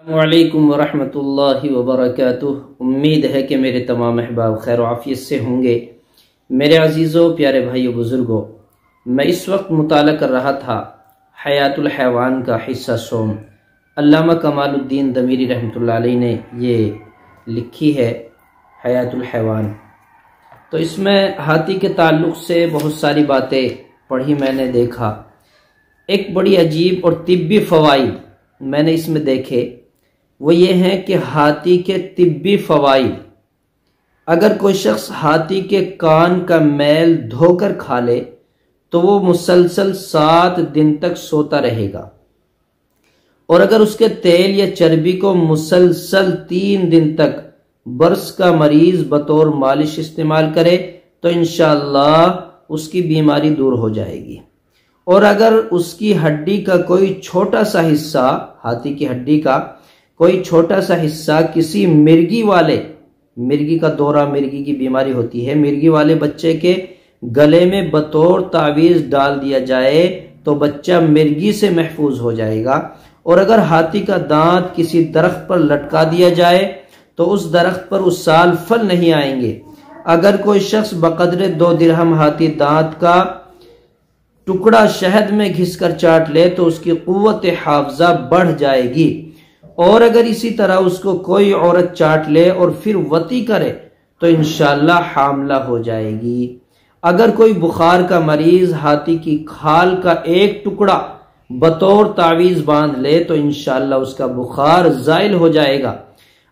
वालेकुम वरहमतुल्लाहि वबरकातुह। उम्मीद है कि मेरे तमाम अहबाब खैर आफियत से होंगे। मेरे अजीज़ों, प्यारे भाइयों, बुज़ुर्गों, मैं इस वक्त मुताला कर रहा था हयातुल हैवान का हिस्सा सोम। अल्लामा कमालुद्दीन दमीरी रहमतुल्लाह अलैह ने ये लिखी है हयातुल हैवान। तो इसमें हाथी के ताल्लुक़ से बहुत सारी बातें पढ़ी, मैंने देखा। एक बड़ी अजीब और तिब्बी फ़वाइद मैंने इसमें देखे, वो ये हैं कि हाथी के तिब्बी फ़वाइद, अगर कोई शख्स हाथी के कान का मैल धोकर खा ले तो वो मुसलसल 7 दिन तक सोता रहेगा, और अगर उसके तेल या चर्बी को मुसलसल 3 दिन तक बर्स का मरीज बतौर मालिश इस्तेमाल करे तो इंशाअल्लाह उसकी बीमारी दूर हो जाएगी। और अगर उसकी हड्डी का कोई छोटा सा हिस्सा, हाथी की हड्डी का कोई छोटा सा हिस्सा किसी मिर्गी वाले, मिर्गी का दौरा, मिर्गी की बीमारी होती है, मिर्गी वाले बच्चे के गले में बतौर तावीज़ डाल दिया जाए तो बच्चा मिर्गी से महफूज हो जाएगा। और अगर हाथी का दांत किसी दरख्त पर लटका दिया जाए तो उस दरख्त पर उस साल फल नहीं आएंगे। अगर कोई शख्स बकदरे 2 दिरहम हाथी दांत का टुकड़ा शहद में घिसकर चाट ले तो उसकी कुव्वत हाफजा बढ़ जाएगी। और अगर इसी तरह उसको कोई औरत चाट ले और फिर वती करे तो इंशाअल्लाह हामला हो जाएगी। अगर कोई बुखार का मरीज हाथी की खाल का एक टुकड़ा बतौर तावीज बांध ले तो इंशाअल्लाह उसका बुखार जाइल हो जाएगा।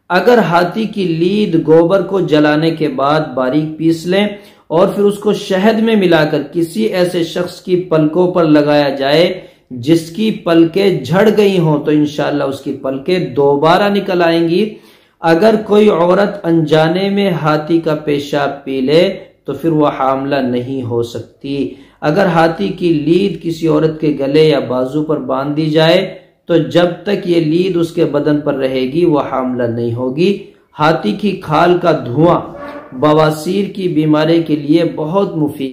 अगर हाथी की लीद गोबर को जलाने के बाद बारीक पीस लें और फिर उसको शहद में मिलाकर किसी ऐसे शख्स की पलकों पर लगाया जाए जिसकी पलकें झड़ गई हों तो इंशाअल्लाह उसकी पलकें दोबारा निकल आएंगी। अगर कोई औरत अनजाने में हाथी का पेशाब पी ले तो फिर वह हामला नहीं हो सकती। अगर हाथी की लीद किसी औरत के गले या बाजू पर बांध दी जाए तो जब तक ये लीद उसके बदन पर रहेगी वह हामला नहीं होगी। हाथी की खाल का धुआं बवासीर की बीमारी के लिए बहुत मुफीद